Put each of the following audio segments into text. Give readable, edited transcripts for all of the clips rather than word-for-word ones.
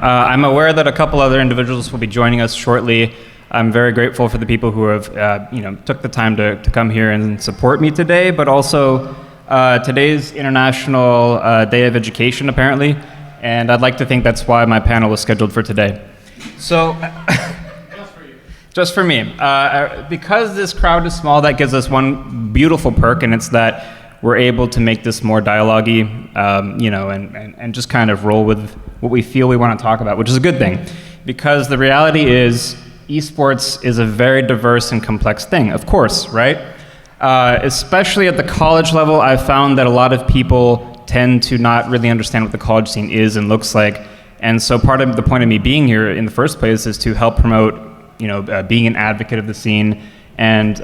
I'm aware that a couple other individuals will be joining us shortly. I'm very grateful for the people who have, took the time to come here and support me today, but also today's International Day of Education, apparently, and I'd like to think that's why my panel was scheduled for today. So, just for me. Because this crowd is small, that gives us one beautiful perk, and it's that we're able to make this more dialogue-y, and just kind of roll with what we feel we want to talk about, which is a good thing. Because the reality is, eSports is a very diverse and complex thing, of course, right? Especially at the college level, I've found that a lot of people tend to not really understand what the college scene is and looks like. And so part of the point of me being here in the first place is to help promote, being an advocate of the scene and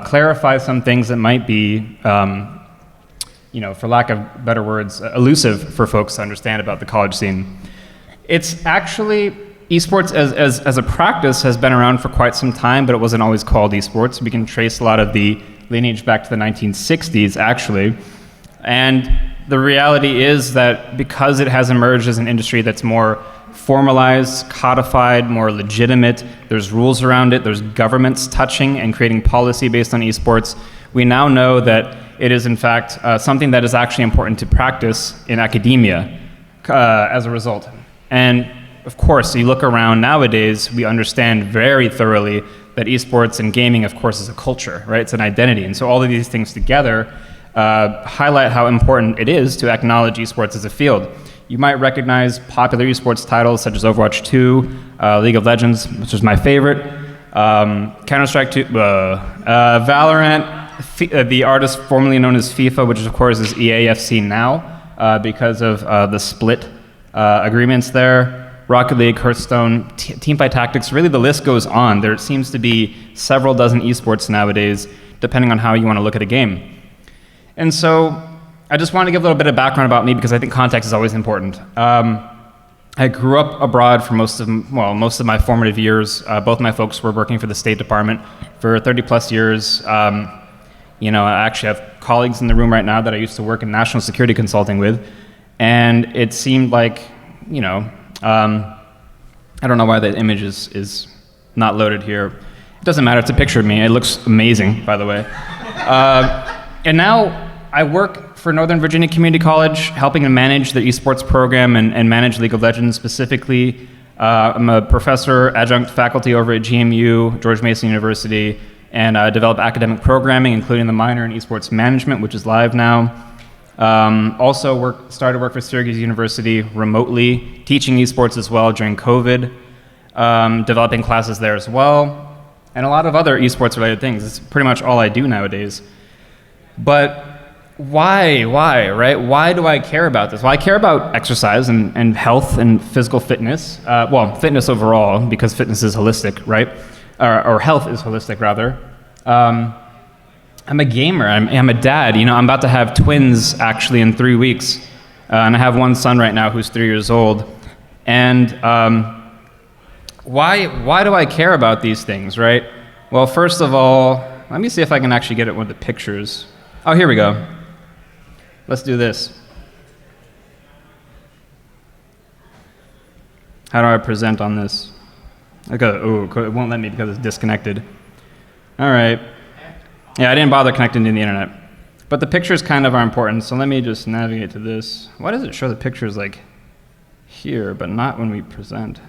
clarify some things that might be, for lack of better words, elusive for folks to understand about the college scene. It's actually, esports as a practice has been around for quite some time, but it wasn't always called esports. We can trace a lot of the lineage back to the 1960s, actually. And the reality is that because it has emerged as an industry that's more formalized, codified, more legitimate, there's rules around it, there's governments touching and creating policy based on esports, we now know that it is in fact something that is actually important to practice in academia as a result. And of course, you look around nowadays, we understand very thoroughly that esports and gaming, of course, is a culture, right? It's an identity. And so all of these things together highlight how important it is to acknowledge esports as a field. You might recognize popular esports titles such as Overwatch 2, League of Legends, which is my favorite, Counter-Strike 2, Valorant, the artist formerly known as FIFA, which of course is EAFC now because of the split agreements there, Rocket League, Hearthstone, Teamfight Tactics, really the list goes on. There seems to be several dozen esports nowadays, depending on how you want to look at a game. And so I just want to give a little bit of background about me because I think context is always important. I grew up abroad for most of my formative years. Both my folks were working for the State Department for 30 plus years. I actually have colleagues in the room right now that I used to work in national security consulting with. And it seemed like, I don't know why that image is not loaded here. It doesn't matter, it's a picture of me. It looks amazing, by the way. And now I work for Northern Virginia Community College, helping to manage the esports program and manage League of Legends specifically. I'm a professor, adjunct faculty over at GMU, George Mason University, and develop academic programming, including the minor in esports management, which is live now. Also started work for Syracuse University remotely, teaching esports as well during COVID, developing classes there as well, and a lot of other esports related things. It's pretty much all I do nowadays. But why, right? Why do I care about this? Well, I care about exercise and health and physical fitness. Fitness overall, because fitness is holistic, right? Or health is holistic, rather. I'm a gamer, I'm a dad. I'm about to have twins actually in 3 weeks. And I have one son right now who's 3 years old. And why do I care about these things, right? Well, first of all, let me see if I can actually get it with the pictures. Oh, here we go. Let's do this. How do I present on this? Okay, it won't let me because it's disconnected. All right. Yeah, I didn't bother connecting to the internet. But the pictures kind of are important, so let me just navigate to this. Why does it show the pictures like here, but not when we present?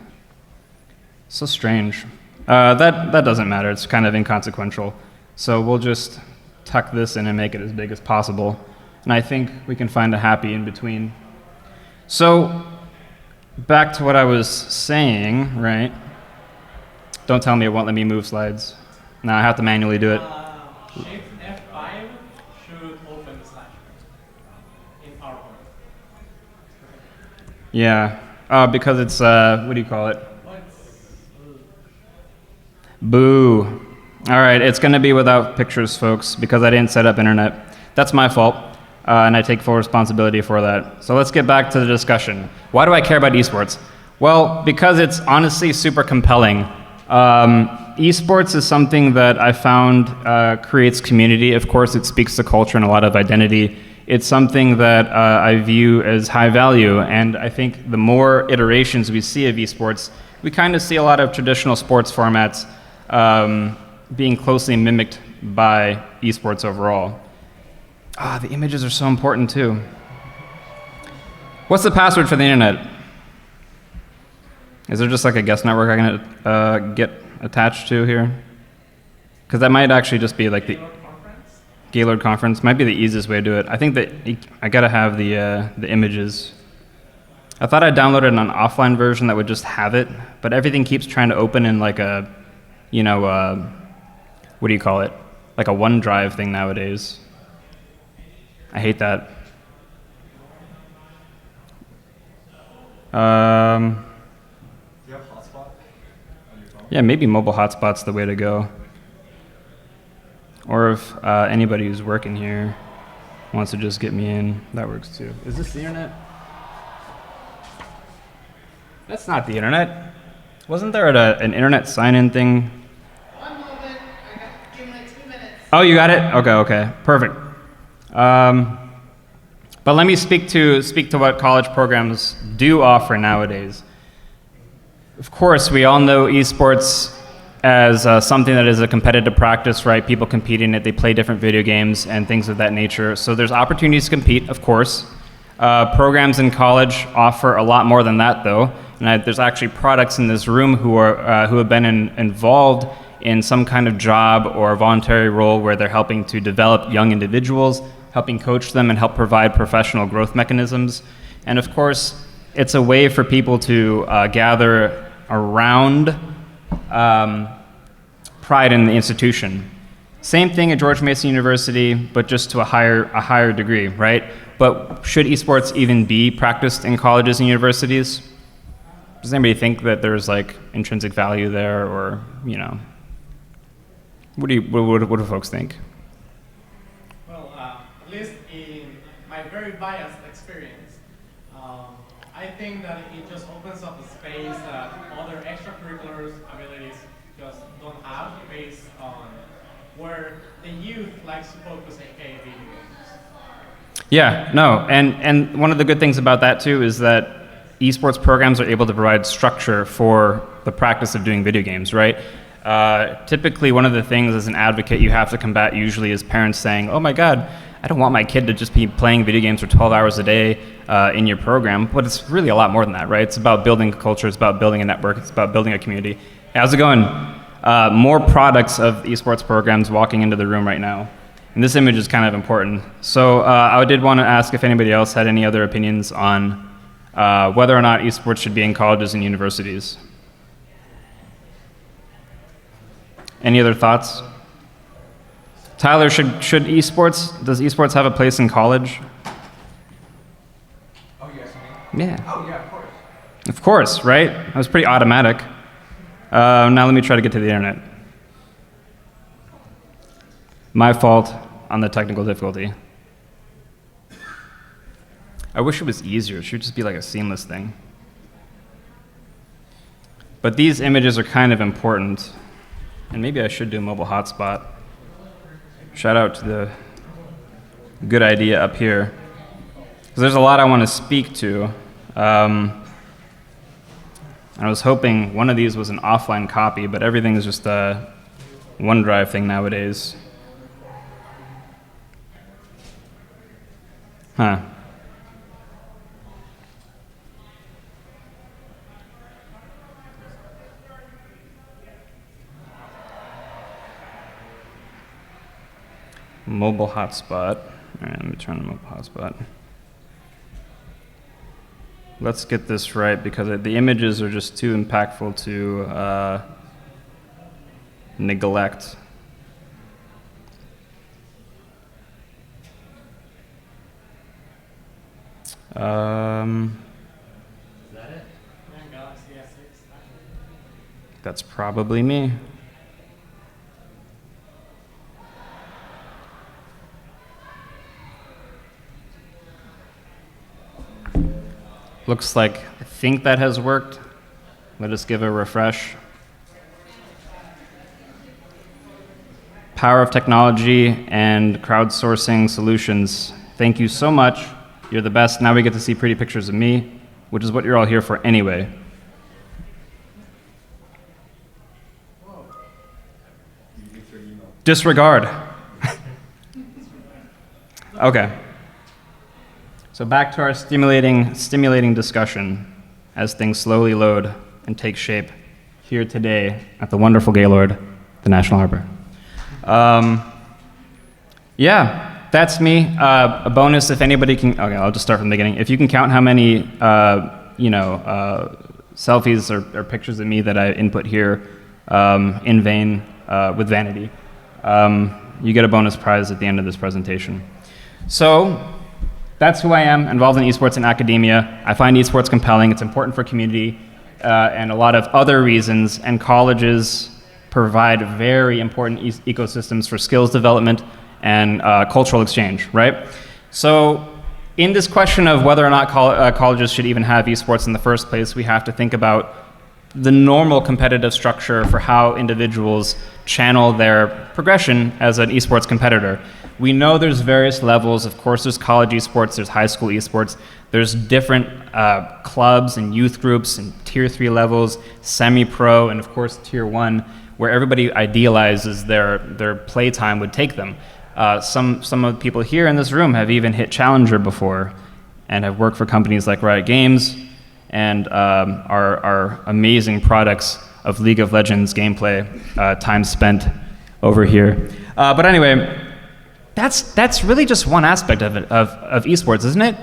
So strange. That doesn't matter, it's kind of inconsequential. So we'll just tuck this in and make it as big as possible. And I think we can find a happy in between. So back to what I was saying, right? Don't tell me it won't let me move slides. No, I have to manually do it. Shift F5 should open the slide in PowerPoint. Yeah, because it's, what do you call it? Boo. All right, it's going to be without pictures, folks, because I didn't set up internet. That's my fault, and I take full responsibility for that. So let's get back to the discussion. Why do I care about esports? Well, because it's honestly super compelling. Esports is something that I found creates community. Of course, it speaks to culture and a lot of identity it's something that I view as high value. And I think the more iterations we see of esports, we kind of see a lot of traditional sports formats being closely mimicked by esports overall. The images are so important too. What's the password for the internet? Is there just like a guest network I can get attached to here? Because that might actually just be like the Gaylord Conference. Might be the easiest way to do it. I think that I gotta have the images. I thought I downloaded an offline version that would just have it, but everything keeps trying to open in like a, what do you call it? Like a OneDrive thing nowadays. I hate that. Do you have hotspot on your phone? Yeah, maybe mobile hotspot's the way to go. Or if anybody who's working here wants to just get me in, that works too. Is this the internet? That's not the internet. Wasn't there an internet sign-in thing? One moment. I got given it 2 minutes. Oh, you got it? Okay, perfect. But let me speak to what college programs do offer nowadays. Of course, we all know esports as something that is a competitive practice, right? People compete in it, they play different video games and things of that nature. So there's opportunities to compete, of course. Programs in college offer a lot more than that, though. And there's actually products in this room who have been involved in some kind of job or voluntary role where they're helping to develop young individuals, helping coach them and help provide professional growth mechanisms. And of course, it's a way for people to gather around pride in the institution. Same thing at George Mason University, but just to a higher degree, right? But should esports even be practiced in colleges and universities? Does anybody think that there's like intrinsic value there, or what do folks think? Well, at least in my very biased experience, I think that it just opens up a space that other extracurricular abilities just don't have, based on where the youth likes to focus in video games. Yeah, no, and one of the good things about that too is that esports programs are able to provide structure for the practice of doing video games, right? Typically, one of the things as an advocate you have to combat usually is parents saying, oh my God, I don't want my kid to just be playing video games for 12 hours a day in your program. But it's really a lot more than that, right? It's about building a culture, it's about building a network, it's about building a community. How's it going? More products of esports programs walking into the room right now. And this image is kind of important. So I did want to ask if anybody else had any other opinions on whether or not esports should be in colleges and universities. Any other thoughts? Tyler, does esports have a place in college? Oh, yes, you mean? Yeah. Oh, yeah, of course. Of course, right? That was pretty automatic. Now let me try to get to the internet. My fault on the technical difficulty. I wish it was easier. It should just be like a seamless thing. But these images are kind of important. And maybe I should do a mobile hotspot. Shout out to the good idea up here. Because there's a lot I want to speak to. I was hoping one of these was an offline copy, but everything is just a OneDrive thing nowadays. Huh. Mobile hotspot. All right, let me turn on mobile hotspot. Let's get this right because the images are just too impactful to neglect. Is that it? Yeah, Galaxy S6. That's probably me. Looks like I think that has worked. Let us give a refresh. Power of technology and crowdsourcing solutions Thank you so much. You're the best. Now we get to see pretty pictures of me, which is what you're all here for anyway. Disregard. Okay. So back to our stimulating discussion as things slowly load and take shape here today at the wonderful Gaylord, the National Harbor. Yeah, that's me. A bonus if anybody can. Okay, I'll just start from the beginning. If you can count how many selfies or pictures of me that I input here in vain with vanity, you get a bonus prize at the end of this presentation. So that's who I am, involved in esports and academia. I find esports compelling. It's important for community and a lot of other reasons, and colleges provide very important ecosystems for skills development and cultural exchange, right? So in this question of whether or not colleges should even have esports in the first place, we have to think about the normal competitive structure for how individuals channel their progression as an esports competitor. We know there's various levels. Of course, there's college esports, there's high school esports, there's different clubs and youth groups and tier 3 levels, semi-pro, and of course tier 1, where everybody idealizes their playtime would take them. Some of the people here in this room have even hit Challenger before and have worked for companies like Riot Games and our amazing products of League of Legends gameplay, time spent over here. But anyway, that's really just one aspect of it, of esports, isn't it?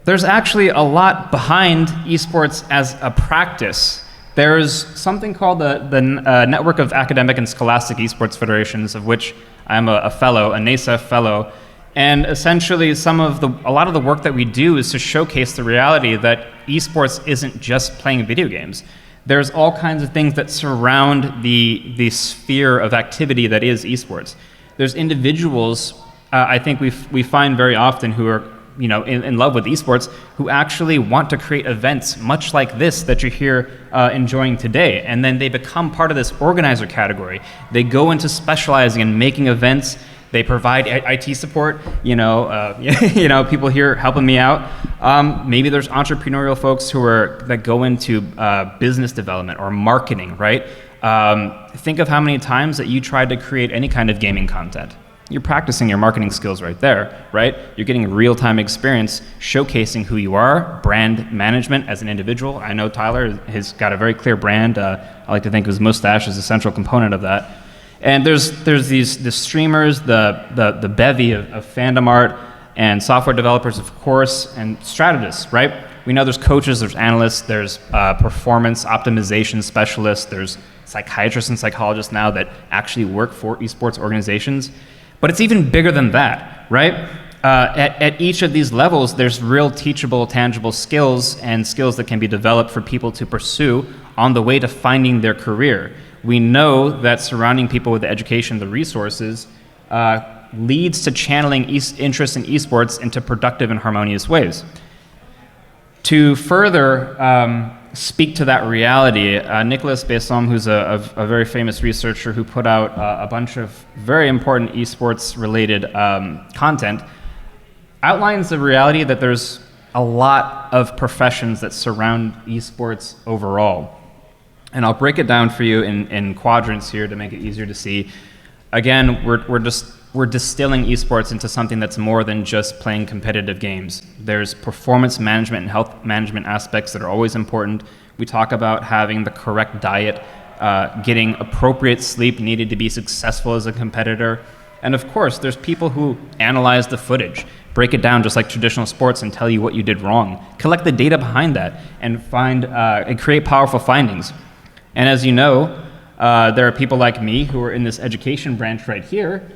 There's actually a lot behind esports as a practice. There's something called the Network of Academic and Scholastic Esports Federations, of which I'm a fellow, a NASEF fellow. And essentially, a lot of the work that we do is to showcase the reality that esports isn't just playing video games. There's all kinds of things that surround the sphere of activity that is esports. There's individuals, I think we find very often, who are in love with esports, who actually want to create events much like this that you're here enjoying today, and then they become part of this organizer category. They go into specializing in making events. They provide IT support, people here helping me out. Maybe there's entrepreneurial folks that go into business development or marketing, right? Think of how many times that you tried to create any kind of gaming content. You're practicing your marketing skills right there, right? You're getting real-time experience showcasing who you are, brand management as an individual. I know Tyler has got a very clear brand. I like to think of his mustache as a central component of that. And there's the streamers, the bevy of fandom art, and software developers, of course, and strategists, right? We know there's coaches, there's analysts, there's performance optimization specialists, there's psychiatrists and psychologists now that actually work for esports organizations. But it's even bigger than that, right? At each of these levels, there's real teachable, tangible skills and skills that can be developed for people to pursue on the way to finding their career. We know that surrounding people with the education, the resources, leads to channeling interest in esports into productive and harmonious ways. To further speak to that reality, Nicolas Besson, who's a very famous researcher who put out a bunch of very important esports-related content, outlines the reality that there's a lot of professions that surround esports overall. And I'll break it down for you in quadrants here to make it easier to see. Again, we're distilling esports into something that's more than just playing competitive games. There's performance management and health management aspects that are always important. We talk about having the correct diet, getting appropriate sleep needed to be successful as a competitor. And of course, there's people who analyze the footage, break it down just like traditional sports and tell you what you did wrong. Collect the data behind that and create powerful findings. And as you know, there are people like me who are in this education branch right here,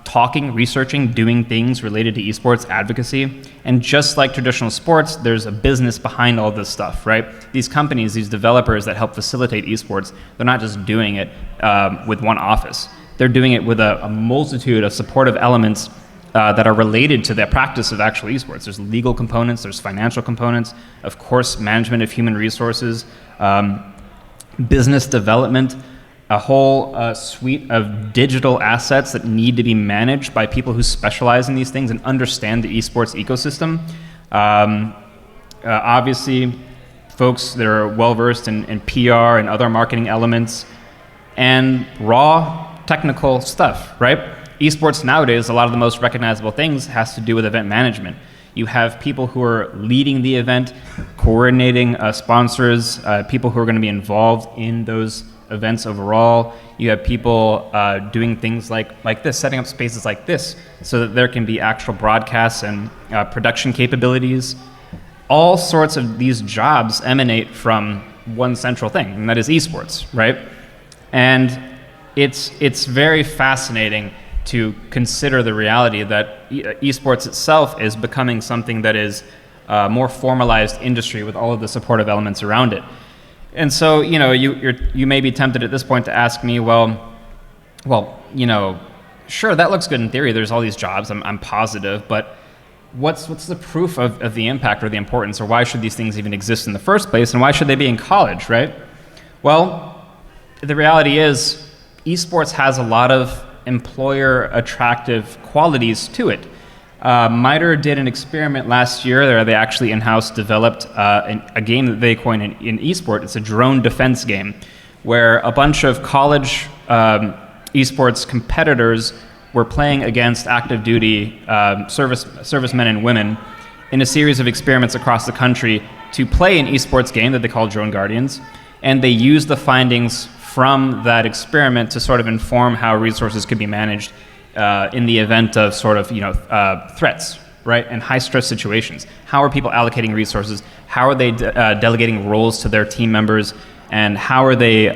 talking, researching, doing things related to esports advocacy. And just like traditional sports, there's a business behind all this stuff, right? These companies, these developers that help facilitate esports, they're not just doing it with one office. They're doing it with a multitude of supportive elements that are related to the practice of actual esports. There's legal components, there's financial components, of course, management of human resources, business development, a whole suite of digital assets that need to be managed by people who specialize in these things and understand the esports ecosystem. Obviously, folks that are well-versed in PR and other marketing elements, and raw technical stuff, right? Esports nowadays, a lot of the most recognizable things has to do with event management. You have people who are leading the event, coordinating sponsors, people who are going to be involved in those events overall. You have people doing things like this, setting up spaces like this, so that there can be actual broadcasts and production capabilities. All sorts of these jobs emanate from one central thing, and that is esports, right? And it's very fascinating to consider the reality that esports itself is becoming something that is a more formalized industry with all of the supportive elements around it. And so, you may be tempted at this point to ask me, well, sure, that looks good in theory. There's all these jobs. I'm positive, but what's the proof of the impact or the importance, or why should these things even exist in the first place, and why should they be in college, right? Well, the reality is esports has a lot of employer attractive qualities to it. MITRE did an experiment last year where they actually in-house developed a game that they coined in esport. It's a drone defense game where a bunch of college esports competitors were playing against active duty servicemen and women in a series of experiments across the country to play an esports game that they call Drone Guardians. And they used the findings from that experiment to sort of inform how resources could be managed in the event of sort of threats, right, and high stress situations. How are people allocating resources? How are they delegating roles to their team members? And how are they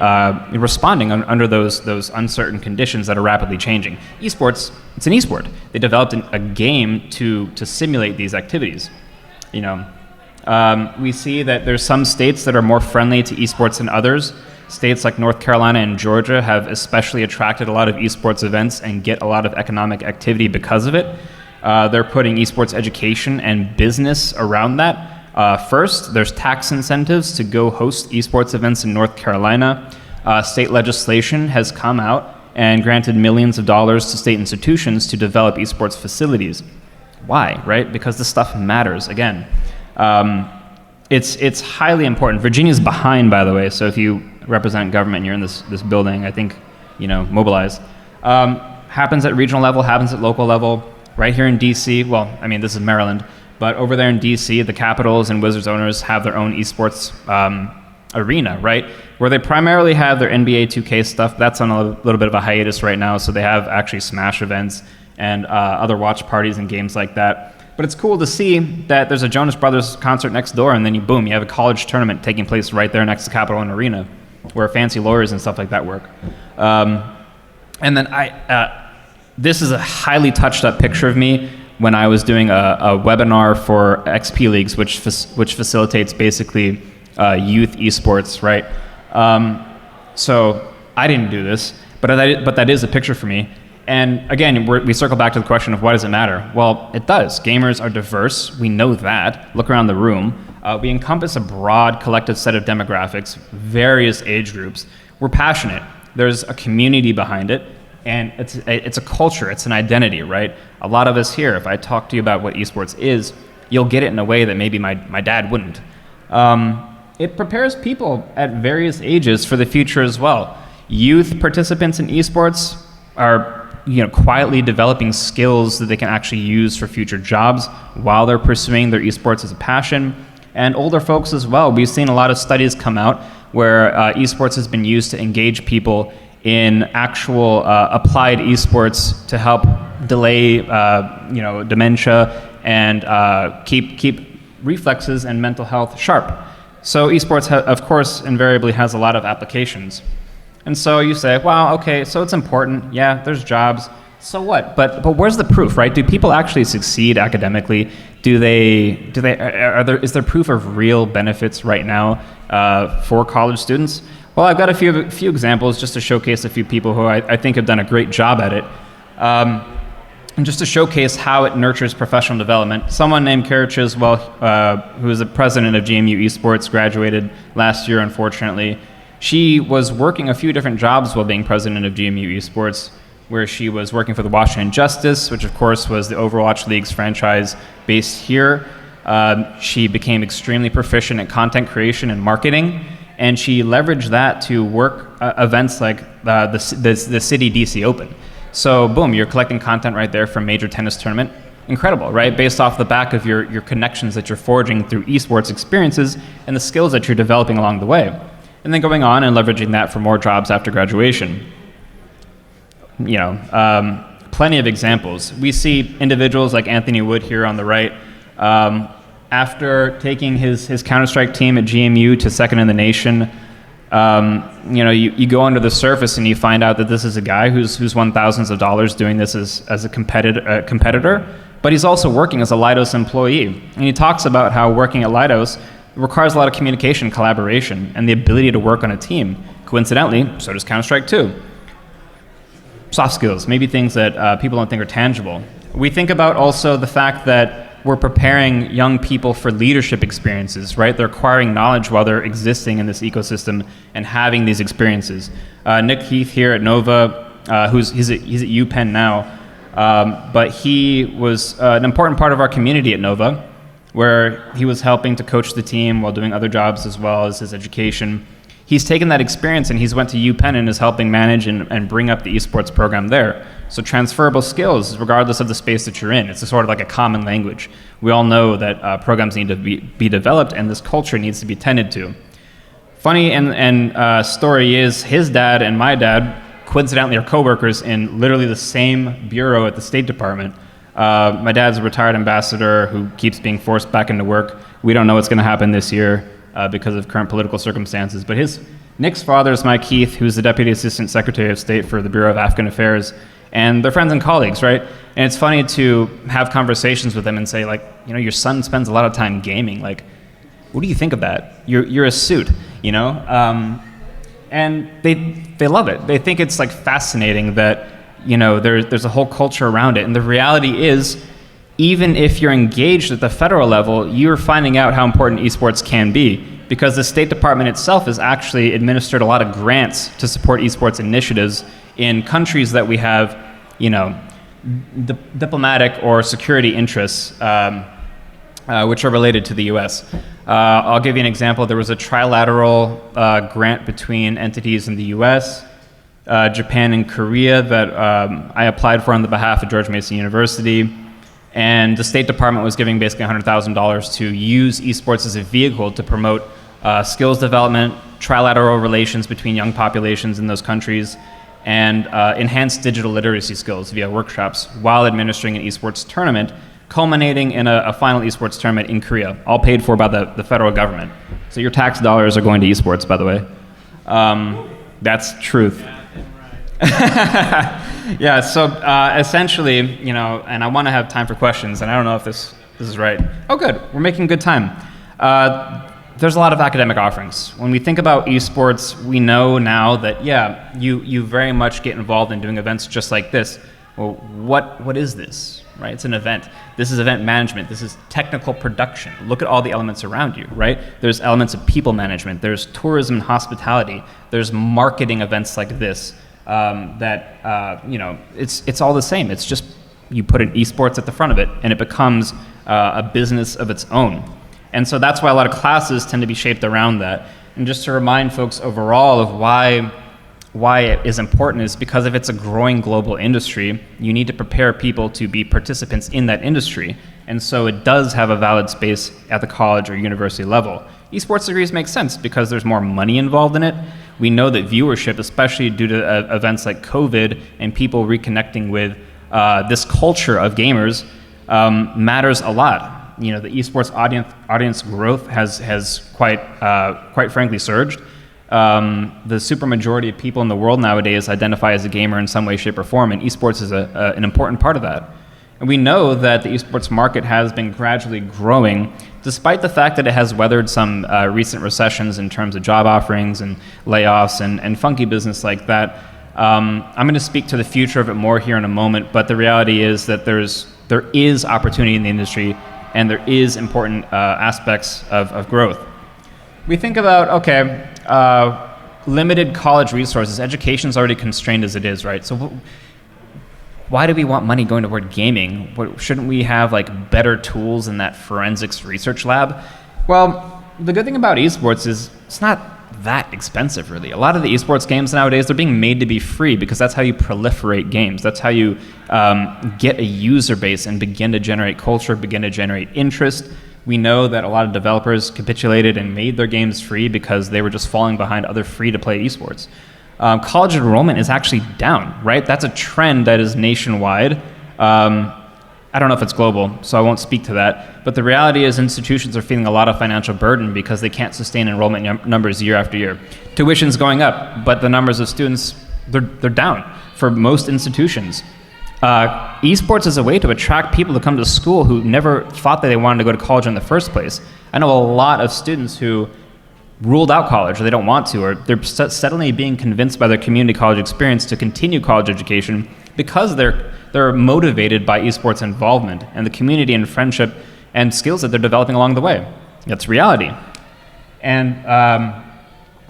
responding under those uncertain conditions that are rapidly changing? Esports, it's an esport. They developed a game to simulate these activities. We see that there's some states that are more friendly to esports than others. States like North Carolina and Georgia have especially attracted a lot of esports events and get a lot of economic activity because of it. They're putting esports education and business around that. First, there's tax incentives to go host esports events in North Carolina. State legislation has come out and granted millions of dollars to state institutions to develop esports facilities. Why, right? Because this stuff matters, again. It's highly important. Virginia's behind, by the way, so if you represent government and you're in this building, I think, mobilize. Happens at regional level, happens at local level. Right here in DC, well, I mean, this is Maryland, but over there in DC, the Capitals and Wizards owners have their own esports arena, right? Where they primarily have their NBA 2K stuff. That's on a little bit of a hiatus right now, so they have actually Smash events and other watch parties and games like that. But it's cool to see that there's a Jonas Brothers concert next door, and then you have a college tournament taking place right there next to Capitol and Arena, where fancy lawyers and stuff like that work. And then this is a highly touched up picture of me when I was doing a webinar for XP Leagues, which facilitates basically youth esports, right? So I didn't do this, but that is a picture for me. And again, we circle back to the question of why does it matter? Well, it does. Gamers are diverse. We know that. Look around the room. We encompass a broad collective set of demographics, various age groups. We're passionate. There's a community behind it, and it's a culture. It's an identity, right? A lot of us here, if I talk to you about what esports is, you'll get it in a way that maybe my dad wouldn't. It prepares people at various ages for the future as well. Youth participants in esports are quietly developing skills that they can actually use for future jobs while they're pursuing their esports as a passion. And older folks as well. We've seen a lot of studies come out where esports has been used to engage people in actual applied esports to help delay dementia and keep reflexes and mental health sharp. So esports, of course, invariably has a lot of applications. And so you say, wow, okay, so it's important. Yeah, there's jobs. So what? But where's the proof, right? Do people actually succeed academically? Is there proof of real benefits right now for college students? Well, I've got a few examples just to showcase a few people who I think have done a great job at it. And just to showcase how it nurtures professional development, someone named Kara Chiswell, who is the president of GMU Esports, graduated last year, unfortunately. She was working a few different jobs while being president of GMU Esports, where she was working for the Washington Justice, which of course was the Overwatch League's franchise based here. She became extremely proficient at content creation and marketing, and she leveraged that to work events like the City DC Open. So boom, you're collecting content right there from a major tennis tournament. Incredible, right? Based off the back of your connections that you're forging through esports experiences and the skills that you're developing along the way. And then going on and leveraging that for more jobs after graduation. You know, plenty of examples. We see individuals like Anthony Wood here on the right. After taking his Counter-Strike team at GMU to second in the nation, you know, you go under the surface and you find out that this is a guy who's won thousands of dollars doing this as a competitor, but he's also working as a Leidos employee. And he talks about how working at Leidos requires a lot of communication, collaboration, and the ability to work on a team. Coincidentally, so does Counter-Strike 2. Soft skills, maybe things that people don't think are tangible. We think about also the fact that we're preparing young people for leadership experiences, right? They're acquiring knowledge while they're existing in this ecosystem and having these experiences. Nick Heath here at Nova, he's at UPenn now, but he was an important part of our community at Nova, where he was helping to coach the team while doing other jobs as well as his education. He's taken that experience and he's went to UPenn and is helping manage and bring up the esports program there. So transferable skills, regardless of the space that you're in. It's sort of like a common language. We all know that programs need to be developed and this culture needs to be tended to. Funny and story is his dad and my dad coincidentally are coworkers in literally the same bureau at the State Department. My dad's a retired ambassador who keeps being forced back into work. We don't know what's going to happen this year because of current political circumstances. But Nick's father is Mike Heath, who's the Deputy Assistant Secretary of State for the Bureau of African Affairs. And they're friends and colleagues, right? And it's funny to have conversations with them and say, like, you know, your son spends a lot of time gaming. Like, what do you think of that? You're a suit, you know? And they love it. They think it's like fascinating that, you know, there's a whole culture around it. And the reality is, even if you're engaged at the federal level, you're finding out how important esports can be, because the State Department itself has actually administered a lot of grants to support esports initiatives in countries that we have, you know, diplomatic or security interests, which are related to the US. I'll give you an example. There was a trilateral grant between entities in the US, Japan and Korea that I applied for on the behalf of George Mason University. And the State Department was giving basically $100,000 to use esports as a vehicle to promote skills development, trilateral relations between young populations in those countries, and enhance digital literacy skills via workshops while administering an esports tournament, culminating in a final esports tournament in Korea, all paid for by the federal government. So your tax dollars are going to esports, by the way. That's truth. Yeah, so essentially, you know, and I want to have time for questions, and I don't know if this is right. Oh, good. We're making good time. There's a lot of academic offerings. When we think about esports, we know now that, yeah, you very much get involved in doing events just like this. Well, what is this, right? It's an event. This is event management. This is technical production. Look at all the elements around you, right? There's elements of people management. There's tourism and hospitality. There's marketing events like this that, you know, it's all the same. It's just you put an esports at the front of it, and it becomes a business of its own. And so that's why a lot of classes tend to be shaped around that. And just to remind folks overall of why it is important is because if it's a growing global industry, you need to prepare people to be participants in that industry. And so it does have a valid space at the college or university level. Esports degrees make sense because there's more money involved in it. We know that viewership, especially due to events like COVID and people reconnecting with this culture of gamers, matters a lot. You know, the esports audience growth has quite frankly surged. The supermajority of people in the world nowadays identify as a gamer in some way, shape, or form, and esports is an important part of that. And we know that the esports market has been gradually growing, despite the fact that it has weathered some recent recessions in terms of job offerings and layoffs and funky business like that. I'm going to speak to the future of it more here in a moment, but the reality is that there is opportunity in the industry, and there is important aspects of growth. We think about, okay, limited college resources. Education's already constrained as it is, right? So why do we want money going toward gaming? Shouldn't we have like better tools in that forensics research lab? Well, the good thing about esports is it's not that expensive, really. A lot of the esports games nowadays, they're being made to be free because that's how you proliferate games. That's how you get a user base and begin to generate culture, begin to generate interest. We know that a lot of developers capitulated and made their games free because they were just falling behind other free-to-play esports. College enrollment is actually down, right? That's a trend that is nationwide. I don't know if it's global, so I won't speak to that. But the reality is institutions are feeling a lot of financial burden because they can't sustain enrollment numbers year after year. Tuition's going up, but the numbers of students, they're down for most institutions. Esports is a way to attract people to come to school who never thought that they wanted to go to college in the first place. I know a lot of students who ruled out college, or they don't want to, or they're suddenly being convinced by their community college experience to continue college education because they're motivated by esports involvement and the community and friendship and skills that they're developing along the way. That's reality. And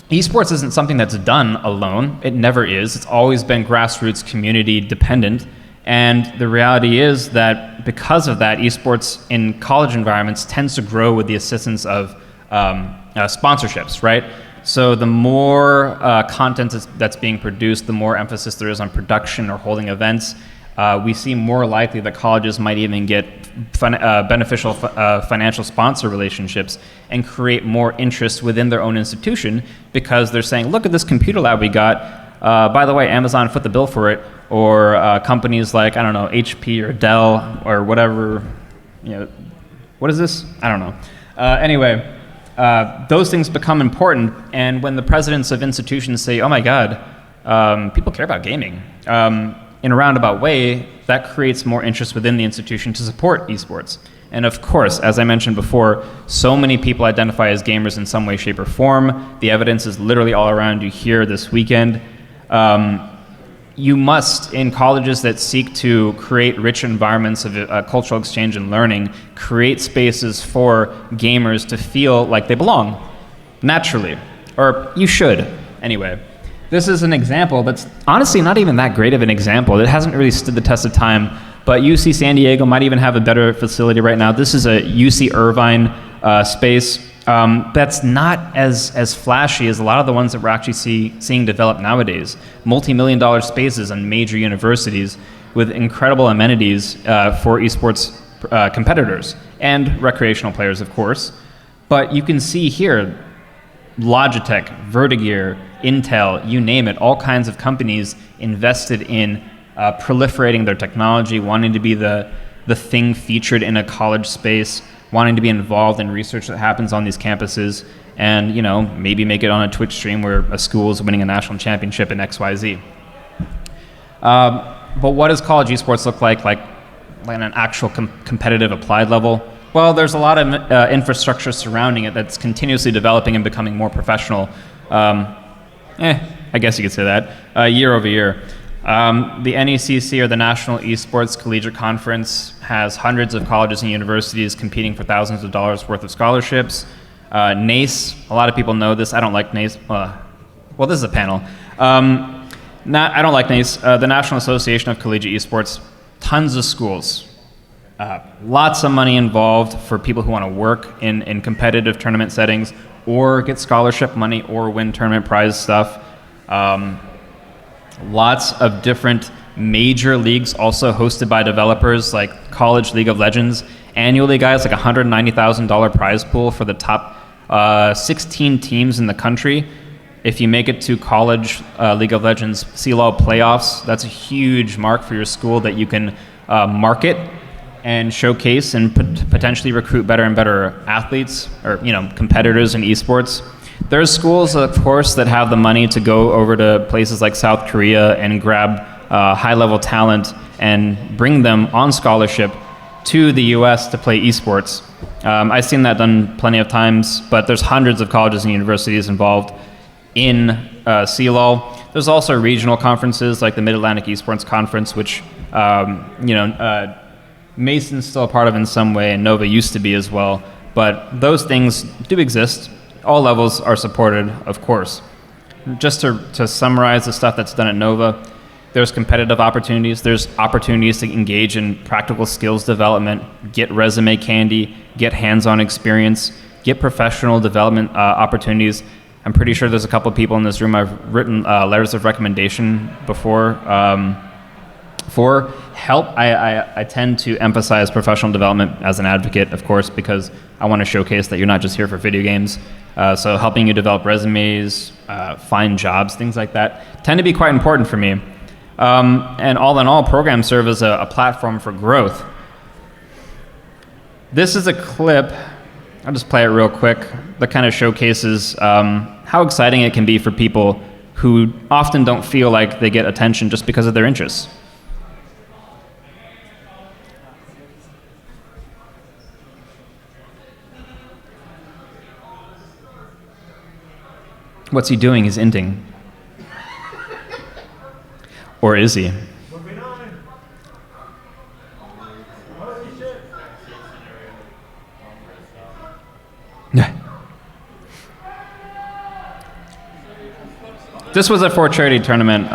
esports isn't something that's done alone. It never is. It's always been grassroots, community dependent. And the reality is that because of that, esports in college environments tends to grow with the assistance of sponsorships, right? So the more content that's being produced, the more emphasis there is on production or holding events. We see more likely that colleges might even get beneficial financial sponsor relationships and create more interest within their own institution because they're saying, look at this computer lab we got. By the way, Amazon foot the bill for it, or companies like, I don't know, HP or Dell or whatever, what is this? I don't know. Anyway, those things become important, and when the presidents of institutions say, oh my God, people care about gaming, in a roundabout way, that creates more interest within the institution to support esports. And of course, as I mentioned before, so many people identify as gamers in some way, shape, or form. The evidence is literally all around you here this weekend. You must, in colleges that seek to create rich environments of cultural exchange and learning, create spaces for gamers to feel like they belong, naturally. Or you should, anyway. This is an example that's honestly not even that great of an example. It hasn't really stood the test of time, but UC San Diego might even have a better facility right now. This is a UC Irvine space that's not as flashy as a lot of the ones that we're actually seeing develop nowadays. Multi-million-dollar spaces in major universities with incredible amenities for esports competitors and recreational players, of course. But you can see here, Logitech, Vertigear, Intel, you name it, all kinds of companies invested in proliferating their technology, wanting to be the thing featured in a college space, wanting to be involved in research that happens on these campuses, and maybe make it on a Twitch stream where a school is winning a national championship in XYZ. But what does college esports look like an actual competitive applied level? Well, there's a lot of infrastructure surrounding it that's continuously developing and becoming more professional. I guess you could say that, year over year. The NECC, or the National Esports Collegiate Conference, has hundreds of colleges and universities competing for thousands of dollars worth of scholarships. NACE, a lot of people know this. I don't like NACE. Well, this is a panel. I don't like NACE. The National Association of Collegiate Esports, tons of schools. Lots of money involved for people who want to work in competitive tournament settings or get scholarship money or win tournament prize stuff. Lots of different major leagues also hosted by developers, like College League of Legends. Annually, guys, like $190,000 prize pool for the top 16 teams in the country. If you make it to College League of Legends CLOL playoffs, that's a huge mark for your school that you can market and showcase and potentially recruit better and better athletes or competitors in esports. There's schools, of course, that have the money to go over to places like South Korea and grab high-level talent and bring them on scholarship to the US to play esports. I've seen that done plenty of times, but there's hundreds of colleges and universities involved in CLOL. There's also regional conferences like the Mid-Atlantic Esports Conference, which Mason's still a part of in some way, and Nova used to be as well. But those things do exist. All levels are supported, of course. just to summarize the stuff that's done at Nova, there's competitive opportunities, there's opportunities to engage in practical skills development, get resume candy, get hands-on experience, get professional development opportunities. I'm pretty sure there's a couple of people in this room I've written letters of recommendation before for help. I tend to emphasize professional development as an advocate, of course, because I want to showcase that you're not just here for video games. So helping you develop resumes, find jobs, things like that, tend to be quite important for me. And all in all, programs serve as a platform for growth. This is a clip, I'll just play it real quick, that kind of showcases how exciting it can be for people who often don't feel like they get attention just because of their interests. What's he doing? He's inting. Or is he? This was a for charity tournament.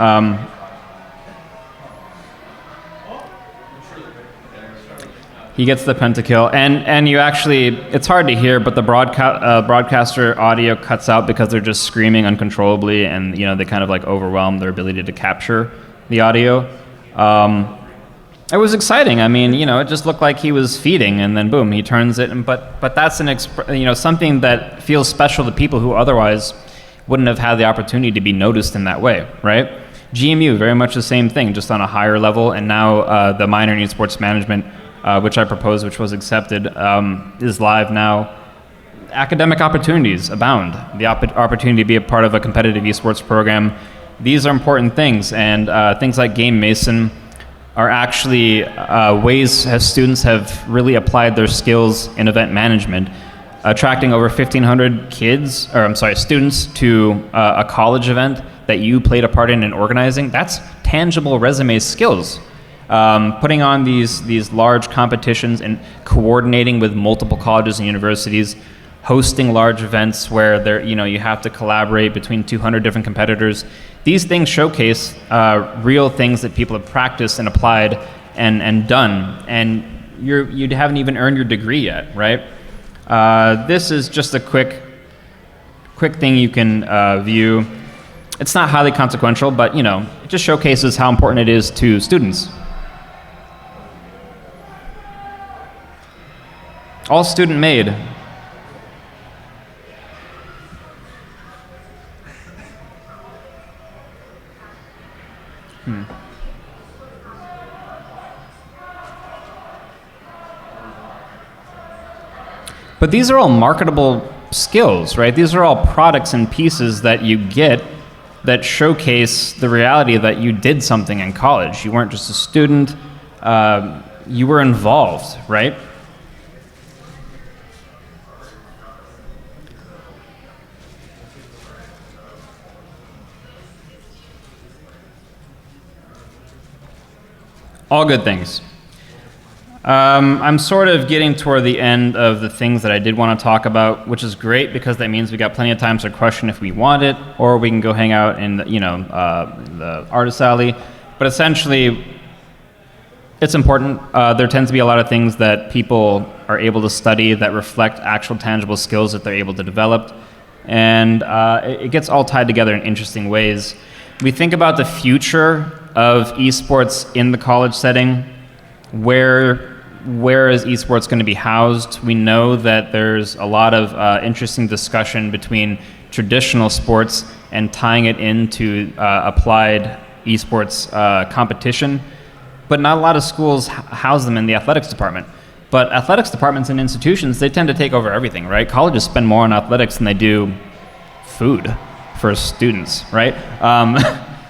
He gets the pentakill, and you actually, it's hard to hear, but the broadcaster audio cuts out because they're just screaming uncontrollably, and they kind of like overwhelm their ability to capture the audio. It was exciting. I mean, it just looked like he was feeding, and then boom, he turns it. But that's something that feels special to people who otherwise wouldn't have had the opportunity to be noticed in that way, right? GMU, very much the same thing, just on a higher level, and now the minor in esports management, which I proposed, which was accepted, is live now. Academic opportunities abound. The opportunity to be a part of a competitive esports program. These are important things, and things like Game Mason are actually ways as students have really applied their skills in event management, attracting over 1,500 students to a college event that you played a part in and organizing. That's tangible resume skills. Putting on these large competitions and coordinating with multiple colleges and universities, hosting large events where you have to collaborate between 200 different competitors. These things showcase real things that people have practiced and applied and done, and you haven't even earned your degree yet, right? This is just a quick thing you can view. It's not highly consequential, but it just showcases how important it is to students. All student made. But these are all marketable skills, right? These are all products and pieces that you get that showcase the reality that you did something in college. You weren't just a student, you were involved, right? All good things. I'm sort of getting toward the end of the things that I did want to talk about, which is great because that means we got plenty of time to question if we want it, or we can go hang out in the artist alley. But essentially, it's important. There tends to be a lot of things that people are able to study that reflect actual tangible skills that they're able to develop, and it gets all tied together in interesting ways. We think about the future of esports in the college setting. Where is esports going to be housed? We know that there's a lot of interesting discussion between traditional sports and tying it into applied esports competition, but not a lot of schools house them in the athletics department. But athletics departments and institutions, they tend to take over everything, right? Colleges spend more on athletics than they do food for students, right?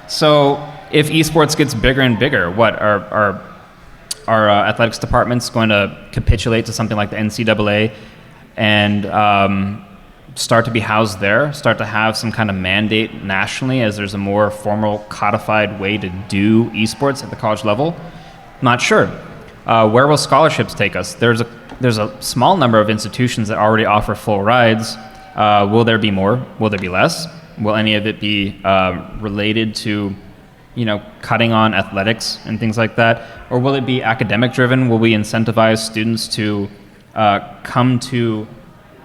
So if esports gets bigger and bigger, what are athletics departments going to capitulate to something like the NCAA and start to be housed there, start to have some kind of mandate nationally as there's a more formal codified way to do esports at the college level? Not sure. Where will scholarships take us? There's a small number of institutions that already offer full rides. Will there be more? Will there be less? Will any of it be related to, cutting on athletics and things like that? Or will it be academic driven? Will we incentivize students to come to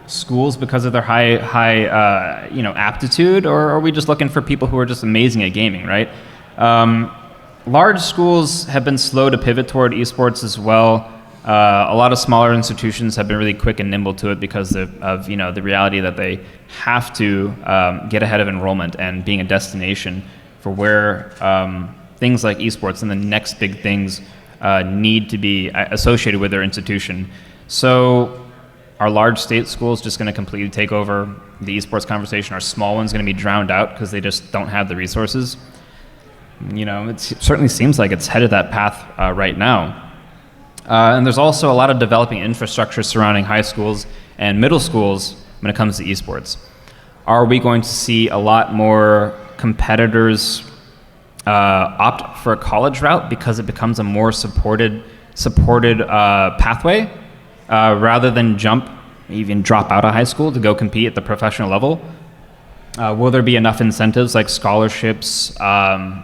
schools because of their high aptitude? Or are we just looking for people who are just amazing at gaming, right? Large schools have been slow to pivot toward esports as well. A lot of smaller institutions have been really quick and nimble to it because of the reality that they have to get ahead of enrollment and being a destination for where things like esports and the next big things need to be associated with their institution. So are large state schools just going to completely take over the esports conversation? Are small ones going to be drowned out because they just don't have the resources? It certainly seems like it's headed that path right now. And there's also a lot of developing infrastructure surrounding high schools and middle schools when it comes to esports. Are we going to see a lot more competitors opt for a college route because it becomes a more supported pathway rather than even drop out of high school to go compete at the professional level? Will there be enough incentives like scholarships, networking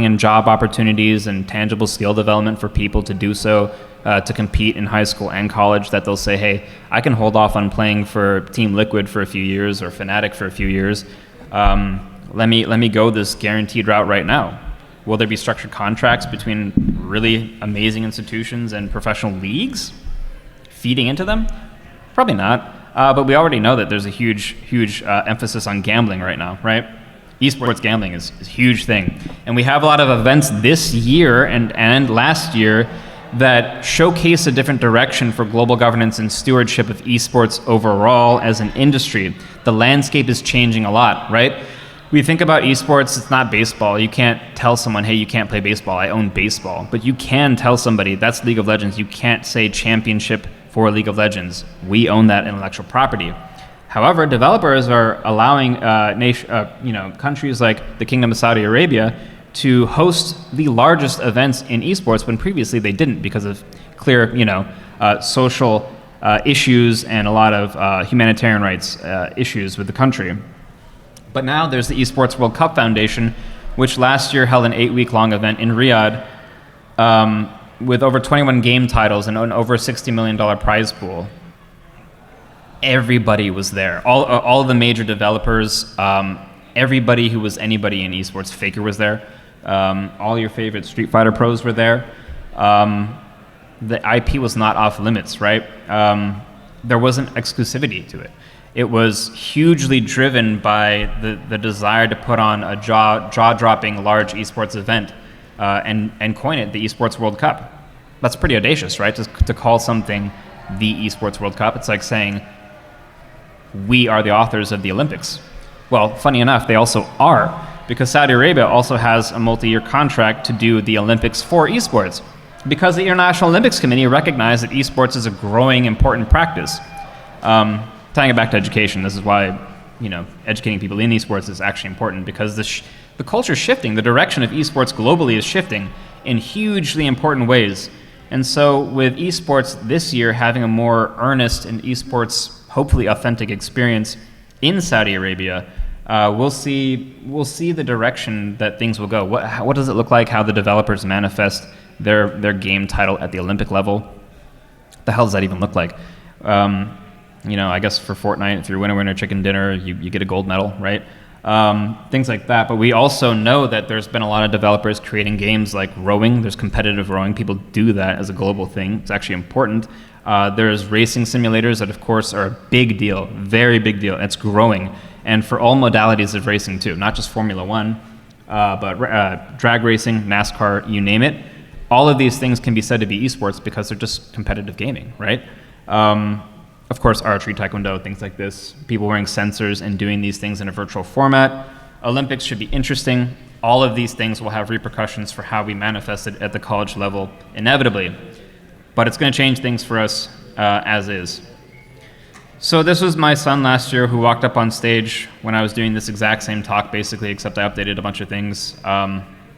and job opportunities and tangible skill development for people to do so, to compete in high school and college, that they'll say, hey, I can hold off on playing for Team Liquid for a few years or Fnatic for a few years. Let me go this guaranteed route right now. Will there be structured contracts between really amazing institutions and professional leagues feeding into them? Probably not. But we already know that there's a huge emphasis on gambling right now, right? Esports gambling is a huge thing. And we have a lot of events this year and last year that showcase a different direction for global governance and stewardship of esports overall as an industry. The landscape is changing a lot, right? We think about esports, it's not baseball. You can't tell someone, hey, you can't play baseball. I own baseball. But you can tell somebody, that's League of Legends. You can't say championship for League of Legends. We own that intellectual property. However, developers are allowing countries like the Kingdom of Saudi Arabia to host the largest events in esports when previously they didn't because of clear, social issues and a lot of humanitarian rights issues with the country. But now there's the Esports World Cup Foundation, which last year held an 8-week-long event in Riyadh with over 21 game titles and an over $60 million prize pool. Everybody was there. All of the major developers, everybody who was anybody in esports. Faker was there. All your favorite Street Fighter pros were there. The IP was not off limits, right? There wasn't exclusivity to it. It was hugely driven by the desire to put on a jaw-dropping large esports event and coin it the Esports World Cup. That's pretty audacious, right? To call something the Esports World Cup. It's like saying, we are the authors of the Olympics. Well, funny enough, they also are, because Saudi Arabia also has a multi-year contract to do the Olympics for esports, because the International Olympics Committee recognized that esports is a growing, important practice. Tying it back to education, this is why educating people in esports is actually important, because the culture is shifting. The direction of esports globally is shifting in hugely important ways. And so with esports this year having a more earnest and esports hopefully authentic experience in Saudi Arabia, we'll see the direction that things will go. What does it look like? How the developers manifest their game title at the Olympic level? What the hell does that even look like? I guess for Fortnite, if you're winner chicken dinner, you get a gold medal, right? Things like that. But we also know that there's been a lot of developers creating games like rowing. There's competitive rowing. People do that as a global thing. It's actually important. There's racing simulators that, of course, are a big deal, very big deal. It's growing. And for all modalities of racing, too, not just Formula One, but drag racing, NASCAR, you name it. All of these things can be said to be esports because they're just competitive gaming, right? Of course, archery, taekwondo, things like this, people wearing sensors and doing these things in a virtual format. Olympics should be interesting. All of these things will have repercussions for how we manifest it at the college level, inevitably. But it's going to change things for us as is. So this was my son last year who walked up on stage when I was doing this exact same talk, basically, except I updated a bunch of things,